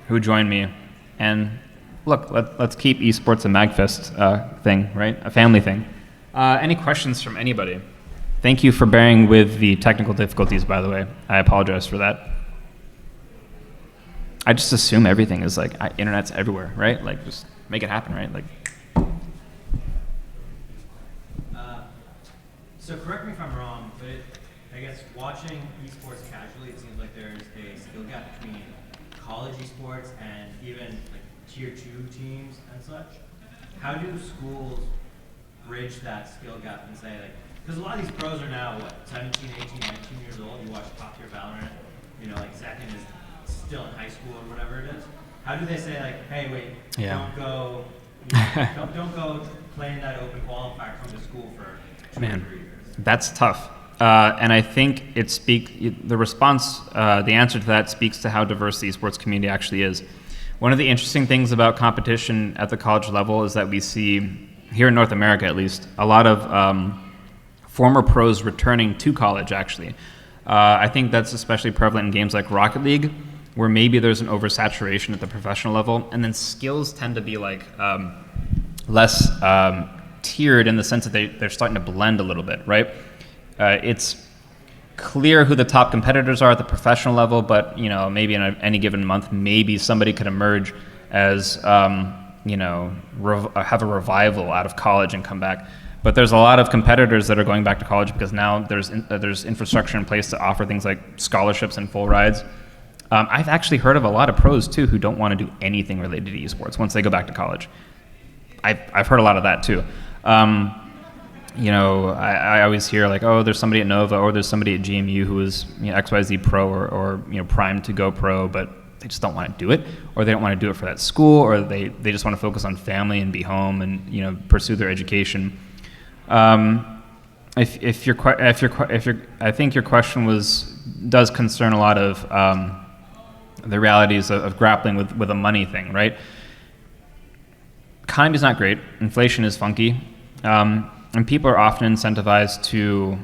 who joined me. And look, let's keep eSports a MAGFest thing, right? A family thing. Any questions from anybody? Thank you for bearing with the technical difficulties, by the way. I apologize for that. I just assume everything is like, internet's everywhere, right? Like, just make it happen, right? Like. So correct me if I'm wrong, but I guess watching esports casually, it seems like there's a skill gap between college esports and even like tier 2 teams and such. How do schools bridge that skill gap and say, like, because a lot of these pros are now, what, 17, 18, 19 years old, you watch top tier Valorant, you know, like Second is still in high school or whatever it is. How do they say, like, hey, wait, don't go, don't go play in that open qualifier from the school for 2 or 3 years? That's tough. And I think the response, the answer to that speaks to how diverse the esports community actually is. One of the interesting things about competition at the college level is that we see, here in North America at least, a lot of former pros returning to college, actually. I think that's especially prevalent in games like Rocket League, where maybe there's an oversaturation at the professional level, and then skills tend to be like less tiered in the sense that they're starting to blend a little bit, right? It's clear who the top competitors are at the professional level, but maybe in any given month, maybe somebody could emerge as have a revival out of college and come back. But there's a lot of competitors that are going back to college because now there's infrastructure in place to offer things like scholarships and full rides. I've actually heard of a lot of pros too who don't want to do anything related to esports once they go back to college. I've heard a lot of that too. I always hear like, oh, there's somebody at Nova or there's somebody at GMU who is XYZ pro or primed to go pro, but they just don't want to do it, or they don't want to do it for that school, or they just want to focus on family and be home and pursue their education. I think your question does concern a lot of the realities of grappling with a money thing, right? Economy is not great. Inflation is funky. And people are often incentivized to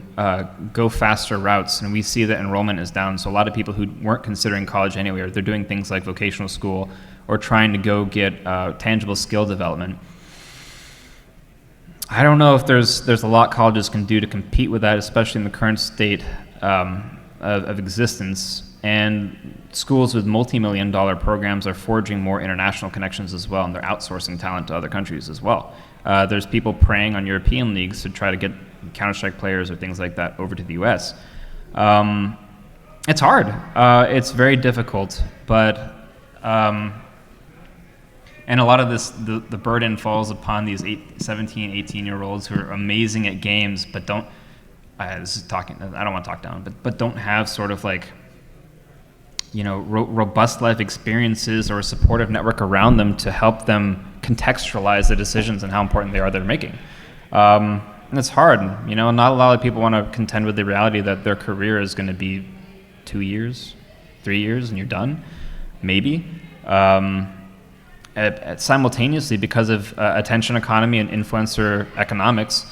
go faster routes, and we see that enrollment is down. So a lot of people who weren't considering college anyway, they're doing things like vocational school or trying to go get tangible skill development. I don't know if there's a lot colleges can do to compete with that, especially in the current state of existence. And schools with multi-million-dollar programs are forging more international connections as well, and they're outsourcing talent to other countries as well. There's people preying on European leagues to try to get Counter-Strike players or things like that over to the US. It's hard. It's very difficult, but and a lot of this, the burden falls upon these 17, 18-year-olds who are amazing at games, but don't, I don't want to talk down, but don't have sort of like, robust life experiences or a supportive network around them to help them contextualize the decisions and how important they're making. And it's hard, not a lot of people want to contend with the reality that their career is going to be 2 years, 3 years, and you're done, maybe. Simultaneously, because of attention economy and influencer economics,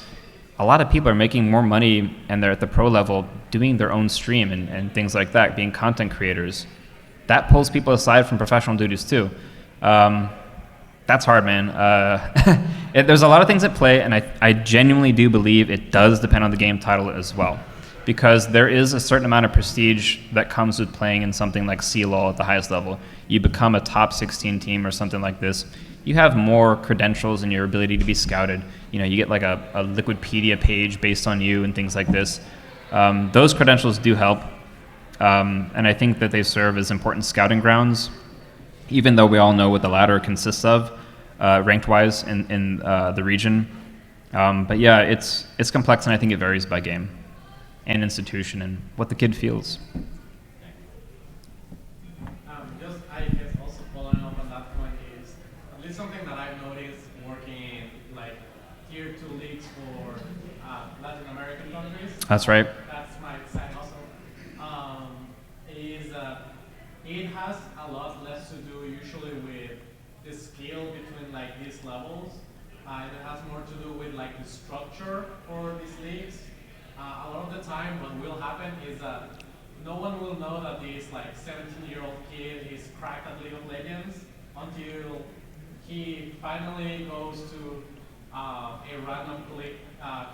a lot of people are making more money and they're at the pro level doing their own stream and things like that, being content creators. That pulls people aside from professional duties too. That's hard, man. There's a lot of things at play, and I genuinely do believe it does depend on the game title as well, because there is a certain amount of prestige that comes with playing in something like CLOL at the highest level. You become a top 16 team or something like this. You have more credentials in your ability to be scouted. You get like a Liquipedia page based on you and things like this. Those credentials do help, and I think that they serve as important scouting grounds, even though we all know what the latter consists of, ranked-wise in the region. But yeah, it's complex, and I think it varies by game and institution and what the kid feels. I guess also following up on that point is at least something that I've noticed working in like tier 2 leagues for Latin American countries. That's right. That's my side hustle. Is it has a lot less to do usually with the skill between like these levels. It has more to do with like the structure for these leagues. A lot of the time what will happen is that no one will know that this like 17-year-old kid is cracked at League of Legends until he finally goes to a random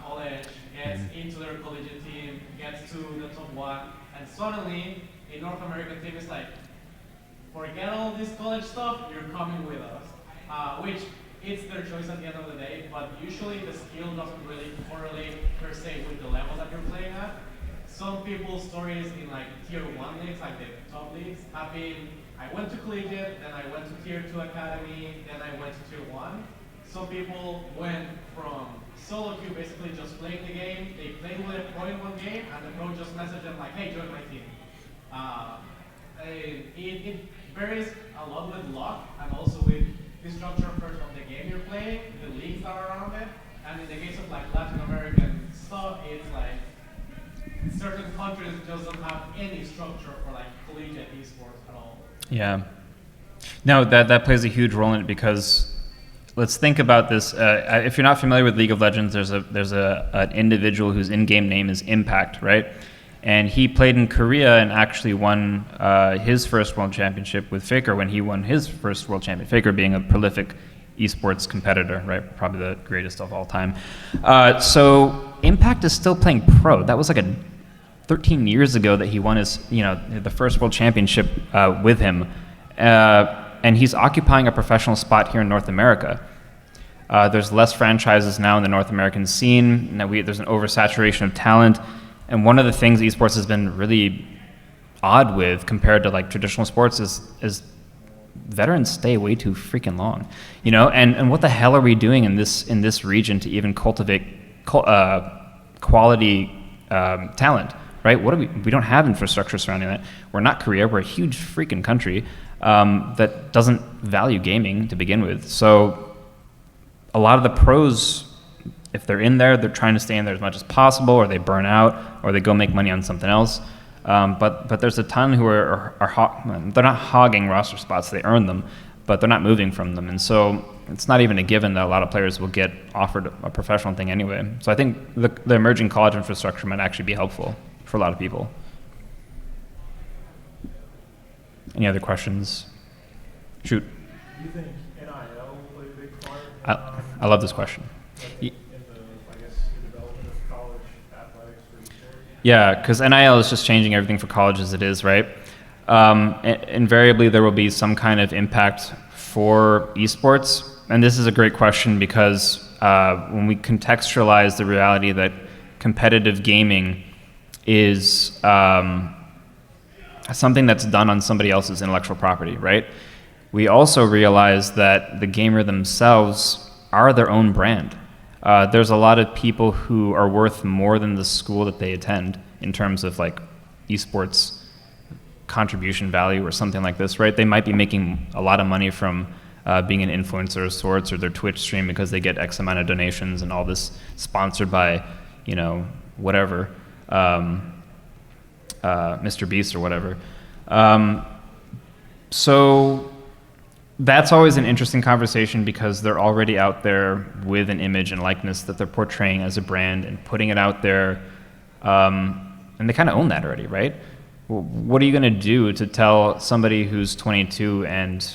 college gets into their collegiate team, gets to the top one, and suddenly a North American team is like, forget all this college stuff, you're coming with us. Which it's their choice at the end of the day, but usually the skill doesn't really correlate per se with the level that you're playing at. Some people's stories in like tier 1 leagues, like the top leagues, have been, I went to collegiate, then I went to tier 2 academy, then I went to tier 1. Some people went from solo queue, basically just playing the game, they played with a pro in one game, and the pro just messaged them like, hey, join my team. It varies a lot with luck, and also with the structure first of the game you're playing, the leagues that are around it, and in the case of like Latin American stuff, it's like certain countries just don't have any structure for like collegiate esports at all. Yeah. No, that plays a huge role in it because let's think about this. If you're not familiar with League of Legends, there's an individual whose in-game name is Impact, right? And he played in Korea and actually won his first world championship with Faker when he won his first world champion. Faker being a prolific esports competitor, right? Probably the greatest of all time. So Impact is still playing pro. That was like 13 years ago that he won his, the first world championship with him. And he's occupying a professional spot here in North America. There's less franchises now in the North American scene. There's an oversaturation of talent. And one of the things esports has been really odd with compared to like traditional sports is veterans stay way too freaking long, and what the hell are we doing in this region to even cultivate quality talent, right? We don't have infrastructure surrounding that. We're not Korea. We're a huge freaking country that doesn't value gaming to begin with. So a lot of the pros, if they're in there, they're trying to stay in there as much as possible, or they burn out, or they go make money on something else. But there's a ton who they're not hogging roster spots, they earn them, but they're not moving from them. And so it's not even a given that a lot of players will get offered a professional thing anyway. So I think the emerging college infrastructure might actually be helpful for a lot of people. Any other questions? Shoot. Do you think NIL will play a big part? I love this question. Yeah, because NIL is just changing everything for college as it is, right? Invariably, there will be some kind of impact for esports. And this is a great question because when we contextualize the reality that competitive gaming is something that's done on somebody else's intellectual property, right? We also realize that the gamer themselves are their own brand. There's a lot of people who are worth more than the school that they attend in terms of like esports contribution value or something like this, right? They might be making a lot of money from being an influencer of sorts or their Twitch stream because they get X amount of donations and all this sponsored by, whatever, Mr. Beast or whatever. So that's always an interesting conversation because they're already out there with an image and likeness that they're portraying as a brand and putting it out there, and they kind of own that already, right? What are you going to do to tell somebody who's 22 and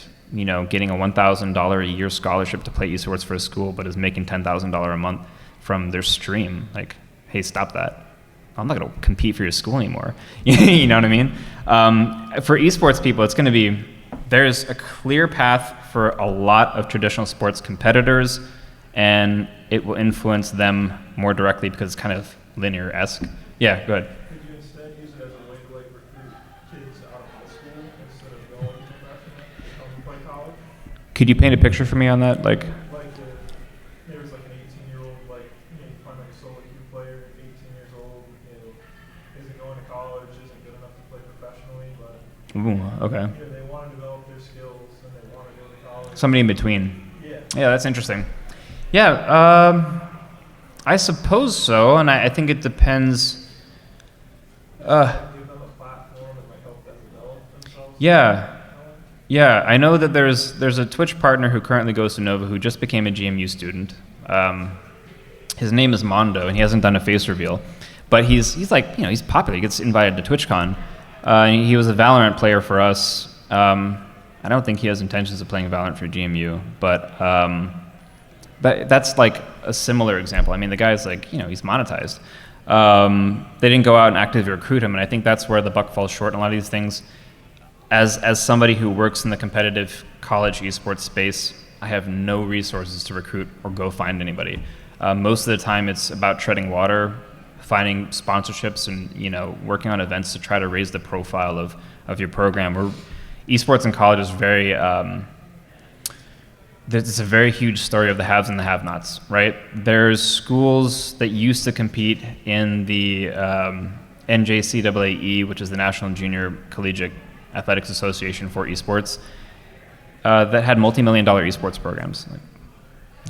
getting a $1,000 a year scholarship to play esports for a school but is making $10,000 a month from their stream? Like, hey, stop that. I'm not going to compete for your school anymore. You know what I mean? For esports people, it's going to be, there's a clear path for a lot of traditional sports competitors, and it will influence them more directly because it's kind of linear-esque. Yeah, go ahead. Could you instead use it as a way to recruit kids out of high school instead of going to professional to come and play college? Could you paint a picture for me on that? Like There's like an 18-year-old, you find like a solo queue player, 18 years old, isn't going to college, isn't good enough to play professionally, but okay. they want to develop their skills and they want to go to college. Somebody in between. Yeah. Yeah, that's interesting. Yeah, I suppose so, and I think it depends. Give them a platform and help them develop themselves. Yeah, I know that there's a Twitch partner who currently goes to Nova who just became a GMU student. His name is Mondo, and he hasn't done a face reveal, but he's like, he's popular. He gets invited to TwitchCon. He was a Valorant player for us. I don't think he has intentions of playing Valorant for GMU, but That's like a similar example. I mean, the guy's like, he's monetized. They didn't go out and actively recruit him, and I think that's where the buck falls short in a lot of these things. As somebody who works in the competitive college esports space, I have no resources to recruit or go find anybody. Most of the time it's about treading water, finding sponsorships, and working on events to try to raise the profile of your program. Esports in college is very, it's a very huge story of the haves and the have-nots, right? There's schools that used to compete in the NJCAA, which is the National Junior Collegiate Athletics Association for esports, that had multi-million-dollar esports programs. Like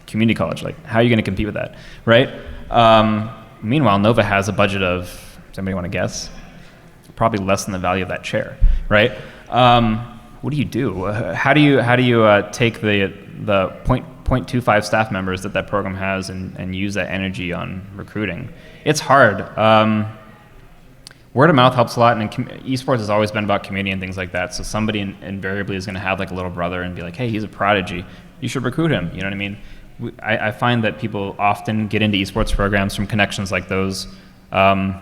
community college, like how are you going to compete with that, right? Meanwhile, Nova has a budget of, does anybody want to guess? Probably less than the value of that chair, right? What do you do? How do you take the 0.25 staff members that program has and use that energy on recruiting? It's hard. Word of mouth helps a lot, and esports has always been about community and things like that. So somebody invariably is going to have like a little brother and be like, hey, he's a prodigy. You should recruit him. You know what I mean? I find that people often get into esports programs from connections like those. So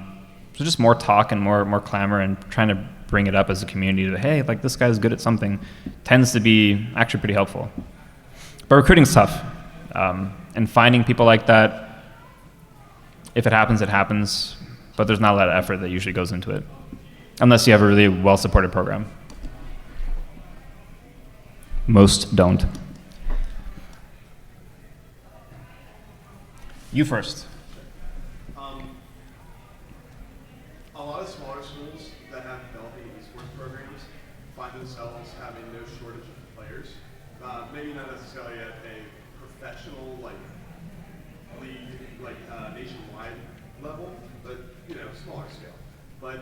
just more talk and more clamor and trying to bring it up as a community that, hey, like this guy's good at something, tends to be actually pretty helpful. But recruiting's tough. And finding people like that, if it happens, it happens. But there's not a lot of effort that usually goes into it, unless you have a really well-supported program. Most don't. You first. A lot of smaller schools that have developing esports programs find themselves having no shortage of players. Maybe not necessarily at a professional league, nationwide level, but smaller scale. But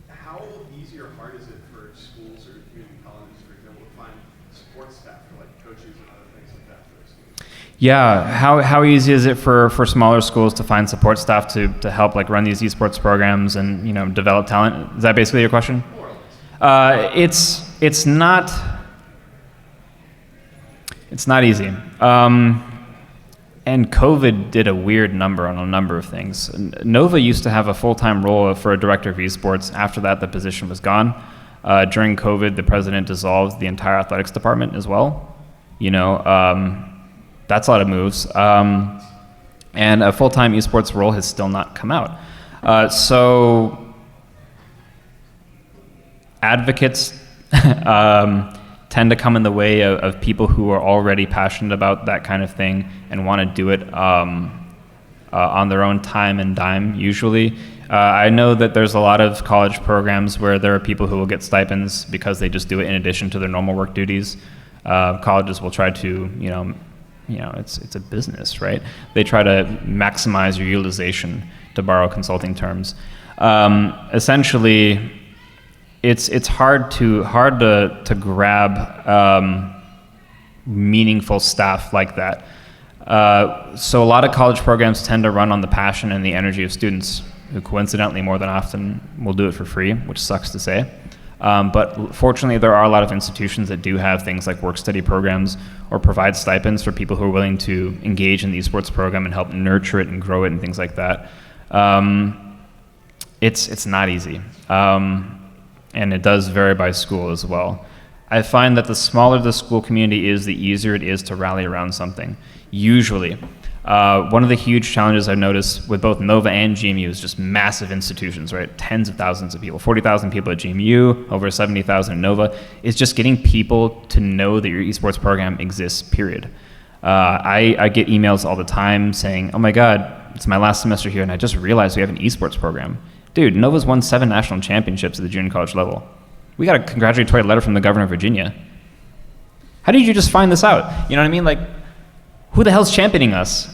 how easy or hard is it for schools or community colleges, for example, to find support staff for coaches and other things like that for their students? Yeah, how easy is it for smaller schools to find support staff to help run these esports programs and develop talent? Is that basically your question? More or less. It's not easy. And COVID did a weird number on a number of things. Nova used to have a full-time role for a director of esports. After that, the position was gone. During COVID, the president dissolved the entire athletics department as well. That's a lot of moves. And a full-time esports role has still not come out. So advocates tend to come in the way of people who are already passionate about that kind of thing and want to do it on their own time and dime, usually. I know that there's a lot of college programs where there are people who will get stipends because they just do it in addition to their normal work duties. Colleges will try to, it's a business, right? They try to maximize your utilization, to borrow consulting terms. Essentially, it's hard to grab meaningful staff like that. So a lot of college programs tend to run on the passion and the energy of students, who coincidentally more than often will do it for free, which sucks to say. But fortunately, there are a lot of institutions that do have things like work-study programs or provide stipends for people who are willing to engage in the esports program and help nurture it and grow it and things like that. It's not easy. And it does vary by school as well. I find that the smaller the school community is, the easier it is to rally around something, usually. One of the huge challenges I've noticed with both Nova and GMU is just massive institutions, right? Tens of thousands of people, 40,000 people at GMU, over 70,000 at Nova, is just getting people to know that your esports program exists, period. I get emails all the time saying, oh my God, it's my last semester here and I just realized we have an esports program. Dude, Nova's won 7 national championships at the junior college level. We got a congratulatory letter from the governor of Virginia. How did you just find this out? You know what I mean? Who the hell's championing us?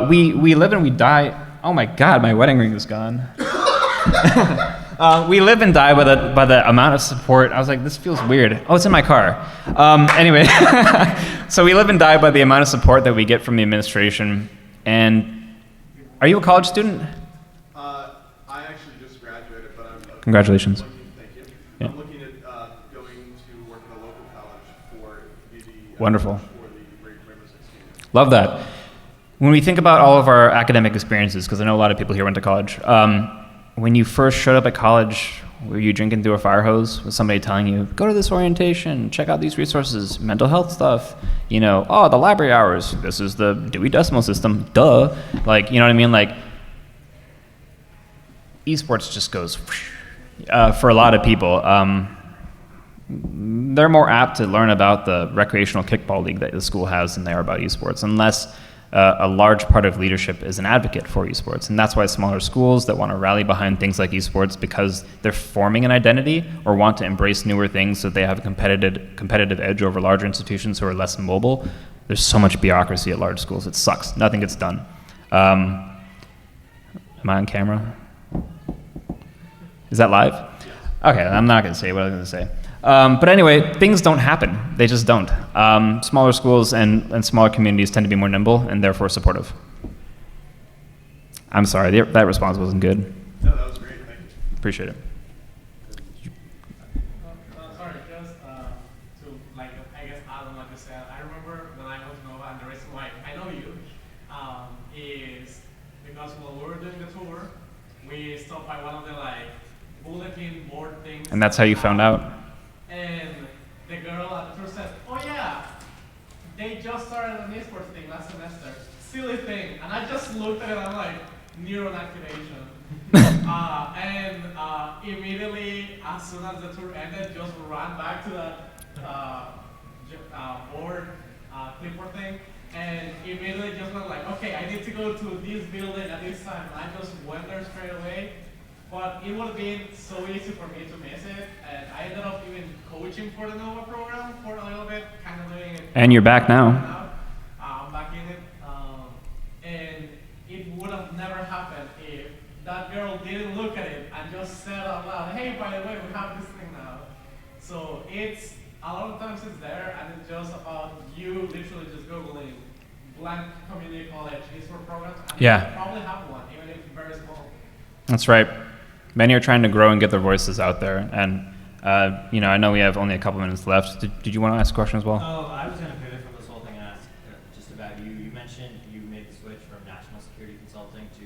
We live and we die. Oh my God, my wedding ring is gone. We live and die by the amount of support. I was like, this feels weird. Oh, it's in my car. Anyway, so we live and die by the amount of support that we get from the administration. And are you a college student? I actually just graduated, but I'm Congratulations. Thank you. Yeah. I'm looking at going to work at a local college for the Wonderful. for the Rainbow Six team. Love that. when we think about all of our academic experiences, because I know a lot of people here went to college, when you first showed up at college, were you drinking through a fire hose? Was somebody telling you, go to this orientation, check out these resources, mental health stuff, you know, oh, the library hours, this is the Dewey Decimal System, duh. Like, you know what I mean? Like, eSports just goes for a lot of people. They're more apt to learn about the recreational kickball league that the school has than they are about eSports, unless a large part of leadership is an advocate for eSports. And that's why smaller schools that want to rally behind things like eSports, because they're forming an identity or want to embrace newer things so they have a competitive edge over larger institutions who are less mobile. There's so much bureaucracy at large schools. It sucks. Nothing gets done. Am I on camera? Is that live? Okay, I'm not going to say what I was going to say. But anyway, things don't happen. They just don't. Smaller schools and smaller communities tend to be more nimble and therefore supportive. I'm sorry, that response wasn't good. No, that was great. Thank you. Appreciate it. Sorry, just to, like, I guess add on what you said. I remember when I was Nova, and the reason why I know you is because while we were doing the tour, we stopped by one of the, like, bulletin board things. And that's how you found out? And the girl at the tour said, oh yeah, they just started an eSports thing last semester. Silly thing. And I just looked at it and I'm like, neuron activation. And immediately, as soon as the tour ended, just ran back to that board, clipboard thing. And immediately just went like, okay, I need to go to this building at this time. And I just went there straight away. But it would have been so easy for me to miss it, and I ended up even coaching for the Nova program for a little bit, kind of doing it. And you're back now. I'm back in it, and it would have never happened if that girl didn't look at it and just said out loud, hey, by the way, we have this thing now. So it's, a lot of times it's there, and it's just about you literally just Googling blank community college eSports programs, and you probably have one, even if it's very small. That's right. Many are trying to grow and get their voices out there. And, you know, I know we have only a couple minutes left. Did you want to ask a question as well? Oh, I was going to pivot from this whole thing and ask just about you. You mentioned you made the switch from national security consulting to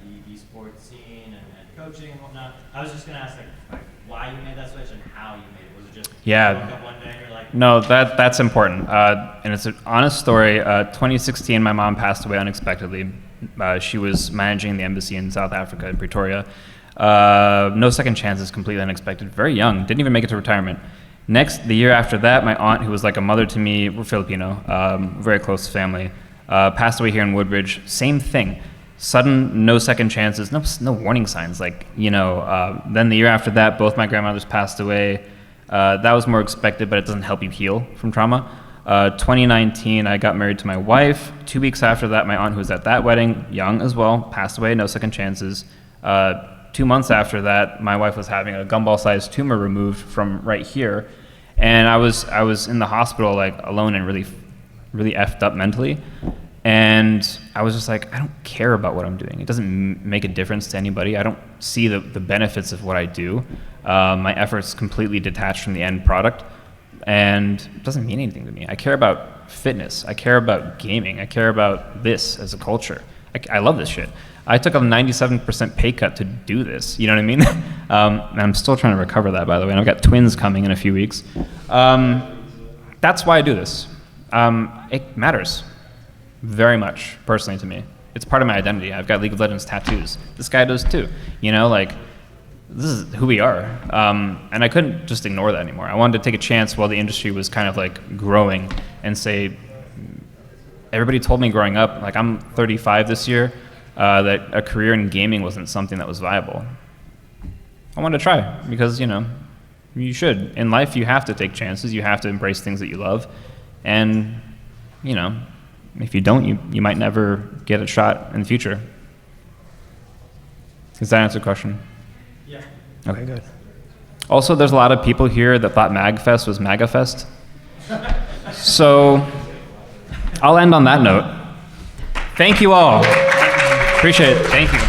the esports scene and coaching and whatnot. I was just going to ask, like, why you made that switch and how you made it. Was it just you woke up one day and you're like... No, that's important. And it's an honest story. 2016, my mom passed away unexpectedly. She was managing the embassy in South Africa, in Pretoria. No second chances, completely unexpected. Very young, didn't even make it to retirement. The year after that, my aunt, who was like a mother to me, we're Filipino, very close family, passed away here in Woodbridge. Same thing. Sudden, no second chances, no warning signs. Like, you know, then the year after that, both my grandmothers passed away. That was more expected, but it doesn't help you heal from trauma. 2019, I got married to my wife. 2 weeks after that, my aunt, who was at that wedding, young as well, passed away, no second chances. 2 months after that, my wife was having a gumball-sized tumor removed from right here, and I was in the hospital, like, alone and really effed up mentally. And I was just like, I don't care about what I'm doing. It doesn't make a difference to anybody. I don't see the benefits of what I do. My effort's completely detached from the end product, and it doesn't mean anything to me. I care about fitness. I care about gaming. I care about this as a culture. I love this shit. I took a 97% pay cut to do this. You know what I mean? And I'm still trying to recover that, by the way. And I've got twins coming in a few weeks. That's why I do this. It matters very much, personally, to me. It's part of my identity. I've got League of Legends tattoos. This guy does too. You know, like, this is who we are. And I couldn't just ignore that anymore. I wanted to take a chance while the industry was kind of like growing and say, everybody told me growing up, like, I'm 35 this year, that a career in gaming wasn't something that was viable. I wanted to try because, you know, you should. In life, you have to take chances. You have to embrace things that you love. And, you know, if you don't, you might never get a shot in the future. Does that answer the question? Yeah. Okay, good. Also, there's a lot of people here that thought MAGFest was MAGFest. So I'll end on that note. Thank you all. Appreciate it. Thank you.